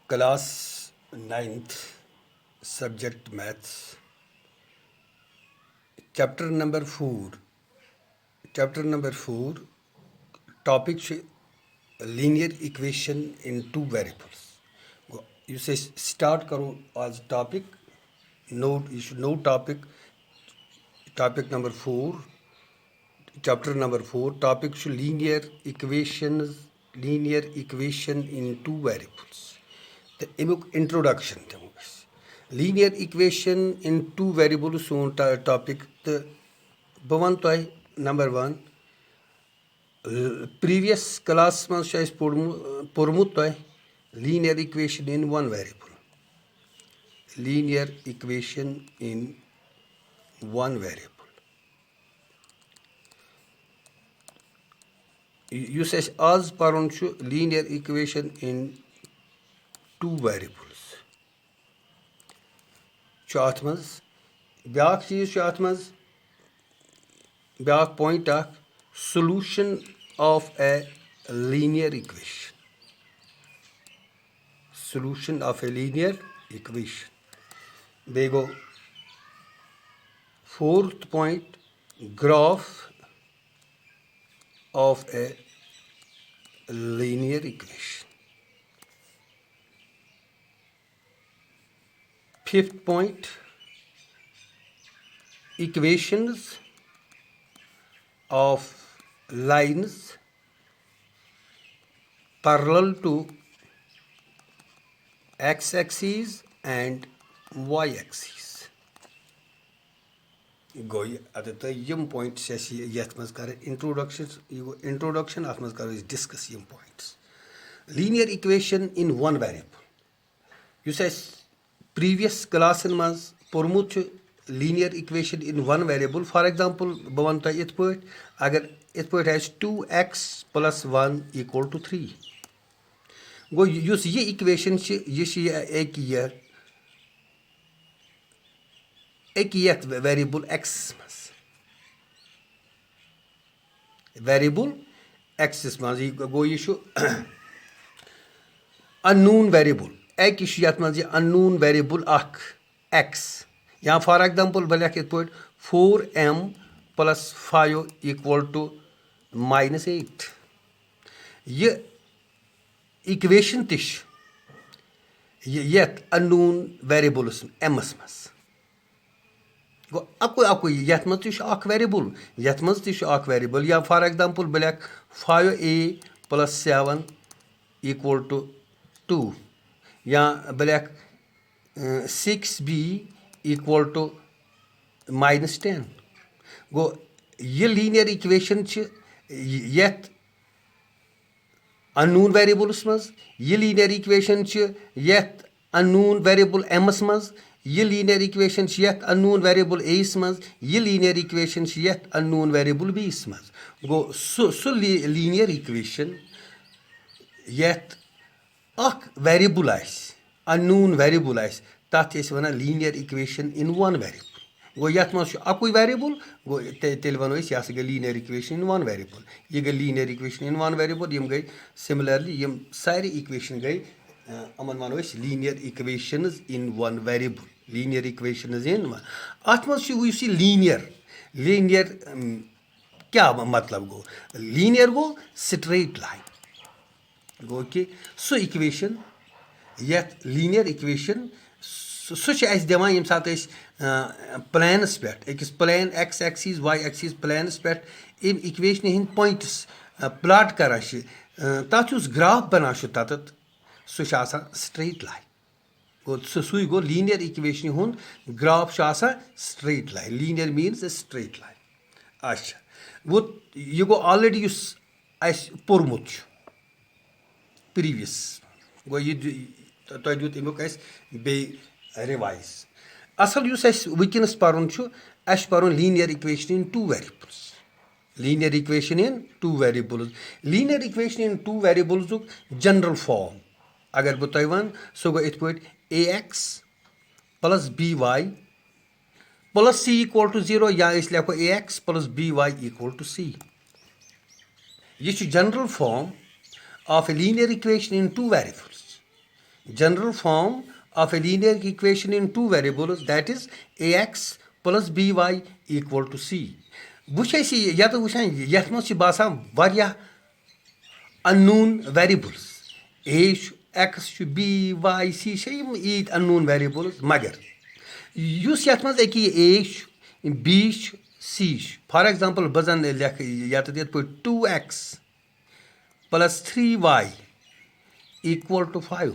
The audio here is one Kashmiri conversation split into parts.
Class 9th, subject maths, chapter number 4. Chapter number 4, topic linear equation in two variables. You say start karo as topic. Note, you should know topic. Topic number 4, chapter number 4, topic should linear equation in two variables. The introduction. Linear equation in two variables topic. The number 1. Previous class में शायद पढ़मुत है linear equation in one variable. Linear equation in one variable. You say as paron linear equation in two variables. Atmaz, back चीज atmaz, back point solution of a linear equation. Solution of a linear equation. Bego fourth point, graph of a linear equation. Fifth point, equations of lines parallel to x-axis and y-axis. Go at the point introduction of discuss points. Linear equation in one variable. You say previous class in mas pormut linear equation in one variable. For example, bavanta it point agar it point has 2x plus 1 equal to 3. Go use ye equation ek variable x mas. Variable x mas go issue unknown variable. Ek issue unknown variable x. Yeah, for example, point 4m plus 5 equal to minus 8. Ye equation tish yet unknown variables m. Go aku yet must tish variable. Yet must tish variable. Yeah, for example, 5a plus 7 equal to 2. Yeah, 6b equal to minus 10. Go ye linear equation yet unknown variables mas, ye linear equation yet unknown variable m mas, ye linear equation yet unknown variable a mas, ye linear equation yet unknown variable b mas. Go so linear equation yet variable is unknown variable is. That is one linear equation in one variable. Go yet must akui variable, go tell one is yes linear equation in one variable. You get linear equation in one variable, you get similarly, you side equation guy aman one is linear equations in one variable. Linear equation is in one. Atmos you see linear. Linear kya matlab go? Linear go straight line. Go okay. So equation yet linear equation such as the one plan spet x plan x axis y axis plan spet equation in points plot karashi tatus graph banashu tatat such straight line go so go linear equation hun graph shasa straight line. Linear means a straight line. Asha what you go already use as pormut previous go you to do as be revise. Asal you say weakness paron as paron linear equation in two variables. Linear equation in two variables. Linear equation in two variables general form. Agar butaiwan so go it point ax plus by plus c equal to 0 ya isliye ax plus by equal to c. This is general form of a linear equation in two variables. general form of a linear equation in two variables, that is ax plus by equal to c. Wuchas yet wushan yet must basa varia unknown variables. A x b y c shame eat unknown variables magar. Yus yet must a b c. For example, bazan yet put 2x plus 3y equal to 5.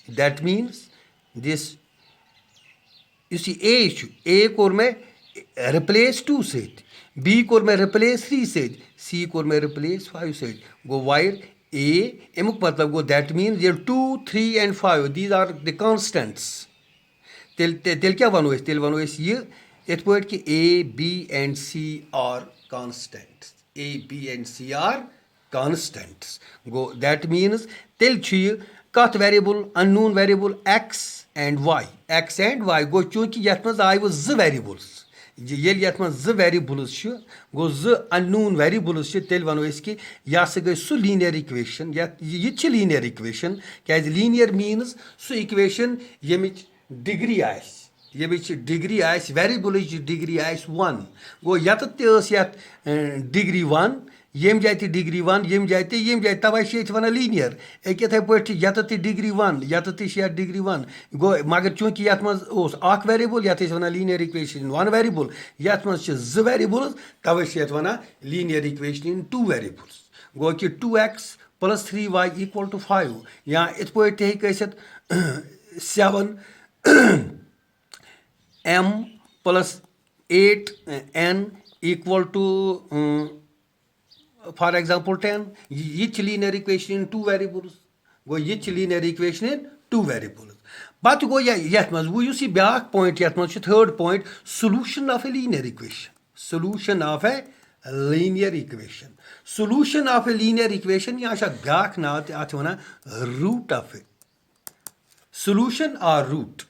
That means this, you see, A core में replace 2 set, B कोर में replace 3 set, C कोर में replace 5 set. Go wire A, एमुक मतलब go, that means ये 2, 3 and 5, these are the constants. तेल क्या वनो इस? तेल वनो इस ये इस पॉइंट कि A, B and C are constants. A, B and C are constants. Go, that means तेल छुए कत variable, unknown variable x and y. X and y go चूंकि यथ मज आय वो ज variables. येल यथ मज ज variables छु go ज unknown variables छु तेल वनो इस कि या से गई सु linear equation या ये छु linear equation क्या linear means सु equation येमिच degree आयस येमिच degree आयस variable degree आयस 1 go यत तेस यत degree 1 यम जाए डिग्री 1 यम जाए तवे वन लीनियर एक पे डिग्री 1 यत डिग्री 1 गो मगर चूंकि ये मज वेरिएबल ये वन लीनियर इक्वेशन 1 वेरिएबल ये मज 2 वेरिएबल्स तवे one linear equation in 2 variables गो कि 2x plus 3y equal to 5 या इत पे हे 7 m plus 8n equal to for example 10. Each linear equation in 2 variables. Go each linear equation in 2 variables. But go yet must you see back point yet must third point solution of a linear equation. Solution of a linear equation. Solution of a linear equation ya sha back na athwana root of it. Solution or root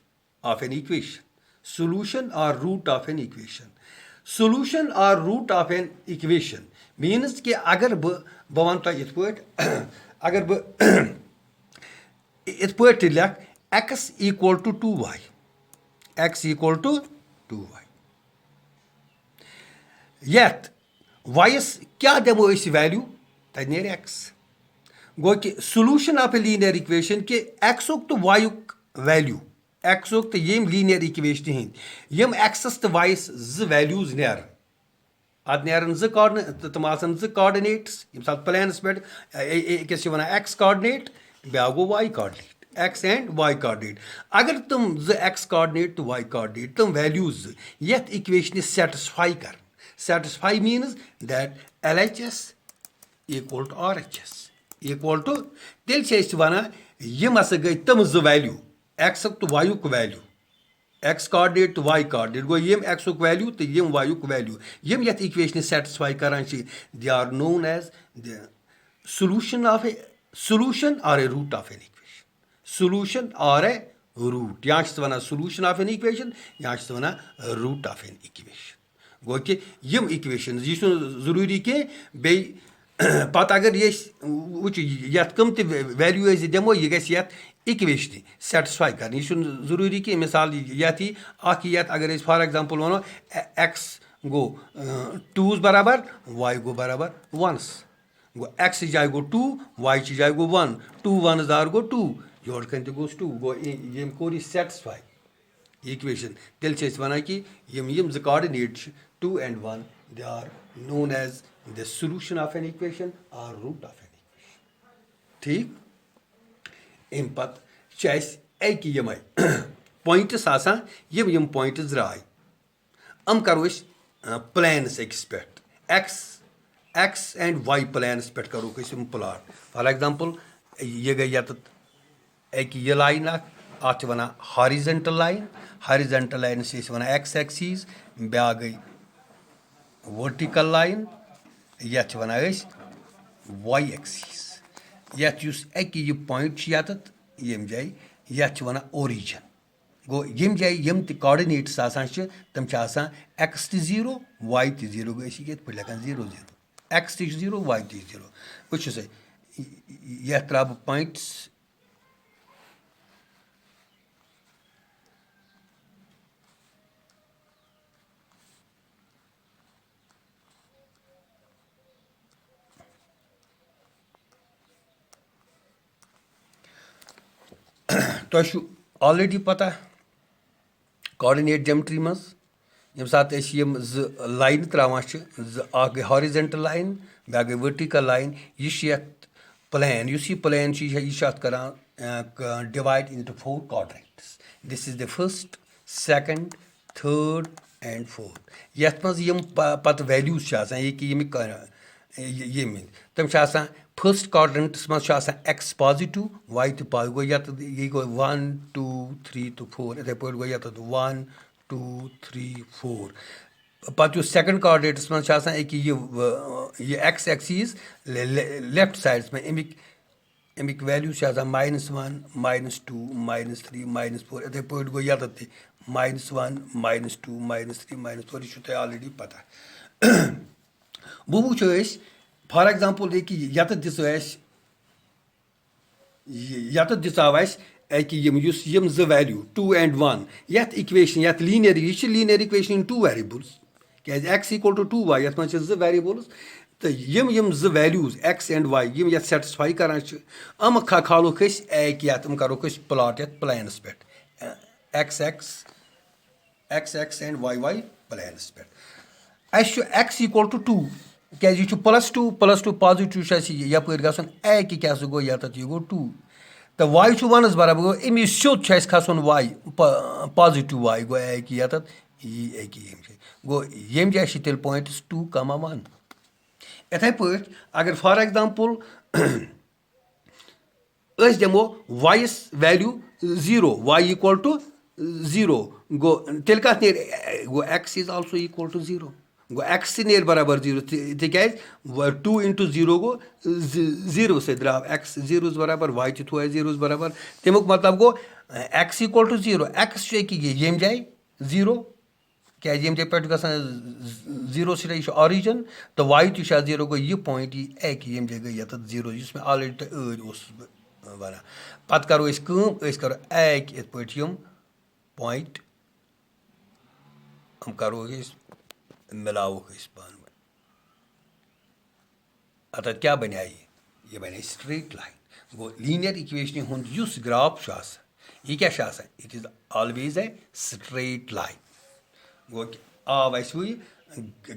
of an equation. Solution or root of an equation. Solution or root of an equation means कि अगर बवन तो इत अगर इत पे लख x equal to 2y, x equal to 2y. Yet y क्या दमो इस वैल्यू तब नेर x गो कि solution of a linear equation कि x तो y वैल्यू x तो यम linear equation हिंद यम x तो y ज values नेर अद नेरन ज तम आसन ज कोऑर्डिनेट्स यम साथ प्लानस पे अकिस वन x कोऑर्डिनेट ब्या गो y coordinate x and y coordinate अगर तुम ज x कोऑर्डिनेट तो y कोऑर्डिनेट तुम वैल्यूज यत इक्वेशन सेटिस्फाई कर satisfy means that LHS equal to RHS equal to तेल से वन यम हसा गई तम ज वैल्यू x तो y value x coordinate to y coordinate go yem x value to yem y value yem yet equation satisfy karan they are known as the solution or a root of an equation. Solution or a root ya wana solution of an equation ya wana root of an equation go कि यम equations ये जरूरी के बे पत अगर ये वुच यत कम ते वैल्यू दमो ये गस यत इक्वेशन सेटिस्फाई कर यह जरूरी कि मिसाल यत यत अगर फॉर एग्जांपल वनो x गो 2 बराबर y गो बराबर 1 गो x जाए गो 2 y जाए गो 1 2 1 दार गो 2 योर कन ते गोस 2 गो यम कोर सेटिस्फाई इक्वेशन तेल से वन कि यम यम ज coordinate 2 and 1 they are known as the solution of an equation or root of an equation. ठीक इन पत एक यम पॉइंट्स आसान यम पॉइंट्स द्राय हम करो प्लान्स अकिस पे x and y प्लान्स पे करो प्लाट फॉर एग्जांपल ये गई यत एक लाइन अत वन हॉरिजॉन्टल लाइन से वन x एक्सिस ब्या गई वर्टिकल लाइन यत वन y एक्सिस यत यह पॉइंट यत यम जाए यत वन ओरिजिन गो यम जाए यम कोऑर्डिनेट्स तम x 0 y 0 गो पे लेकान 0 0 x 0 y 0 वुस ये त्रा पॉइंट्स तो ऑलरेडी पता कोऑर्डिनेट ज्योमेट्री मज यम सात यम लाइन त्रावान गई हॉरिजेंटल लाइन ब्या गई वर्टिकल लाइन यह प्लान यह प्लान यह करान divide into 4 quadrants this is the first second third and fourth यथ मज यम पत वैल्यूज ये तम फर्स्ट क्वाड्रेंट्स मज एक्स पॉजिटिव वाई तो पॉजिटिव ये गो 1 2 3 तो 4 इथे पे गो ये 1 2 3 4 पत सेकंड क्वाड्रेंट्स मज ये एक्स एक्सीज लेफ्ट साइड्स में अमिक वैल्यूज -1 -2 -3 -4 इथे पे गो ये -1 -2 -3 -4 यह ऑलरेडी पता वो फॉर एग्जाम्पल ये दिचाव यम जो वैल्यू 2 and 1 यथ इक्वेशन यथ लीनियर इक्वेशन इन 2 वेरिएबल्स क्या x = 2y यथ मज जो वेरिएबल्स तो यम जो वैल्यूज x and y यम यथ सेटिस्फाई करान अम खालो यम करो प्लॉट यथ प्लानस पे x and y प्लानस पे x = 2 क्या +2 पॉजिटिव यप क्या गो ये गो 2 तो y 1 बराबर गो अमी सोद खसन y पॉजिटिव y गो ये गो यम जाए तेल पॉइंट्स 2, 1 इथे पे अगर फॉर एग्जाम्पल दमो y वैल्यू 0 y = 0 गो तेल कत गो x is also equal to 0 गो x नेर बराबर 0 तिकाज 2 × 0 गो 0 से द्राव x 0 बराबर y थो 0 बराबर तमुक मतलब गो x = 0 x यम जाए 0 क्या यम जाए पे ग 0 से ऑरिजिन तो y 0 गो यह पॉइंट यम जाए गई ये 0 जिसमें ऑलरेडी वन पत करो करो इत पे पॉइंट हम करो मिलाव पान अत क्या बना ये बने स्ट्रेट लाइन गो लीनियर इक्वेशन हुस ग्राफ यह क्या it is always a straight line गो आव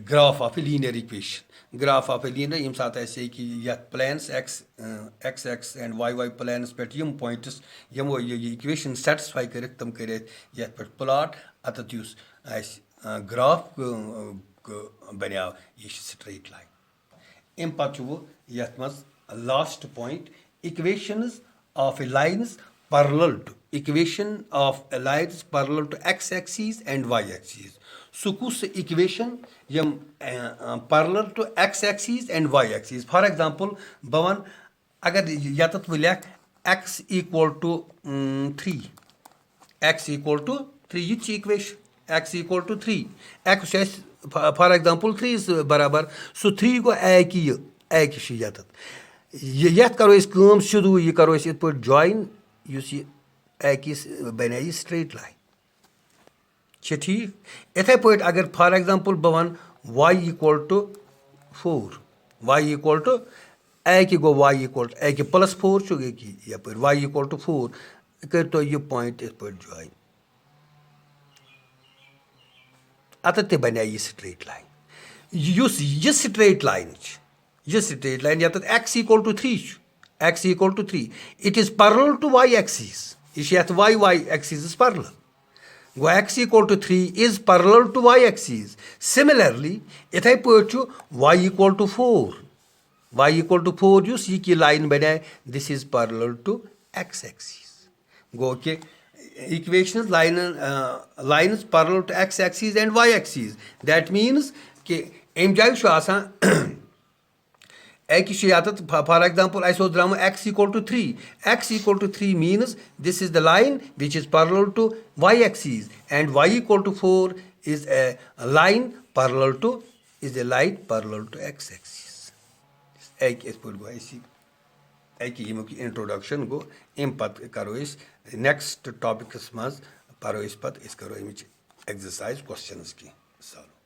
graph of a linear equation graph of a linear यम सात ये planes x and y planes पे यम पॉइंट्स यमो ये इक्वेशन सेटिस्फाई कर तम कर पे प्लॉट अत ग्राफ बनियाव यह स्ट्रेट लाइन अम पे वो यथ मज last point equations of a lines parallel to equation of a lines parallel to x axis and y axis so कुछ इक्वेशन यम parallel to x axis and y axis for example बवन अगर यत वो लिख x = 3 x = 3 ये equation x = 3 x for example 3 बराबर सो 3 गो यत करो सिदू यह करो इत पे जॉइन बन स्ट्रेट लाइन ठीक इथे पे अगर फॉर एग्जांपल बह वन y = 4 y गो y +4 यप y = 4 कर तो यह पॉइंट इत पे जॉइन अत बन यह स्ट्रेट लाइन यह स्ट्रेट लाइन ये x = 3 it is parallel to y axis यह y axis is parallel go x = 3 is parallel to y axis similarly इथे पे y = 4 यह लाइन बना this is parallel to x axis गो कि equations lines parallel to x axis and y axis that means कि अम जाए for example I saw drama x = 3 x = 3 means this is the line which is parallel to y axis and y = 4 is a line parallel to x axis introduction go impact karo is next topic मज परो पत करो exercise questions की solve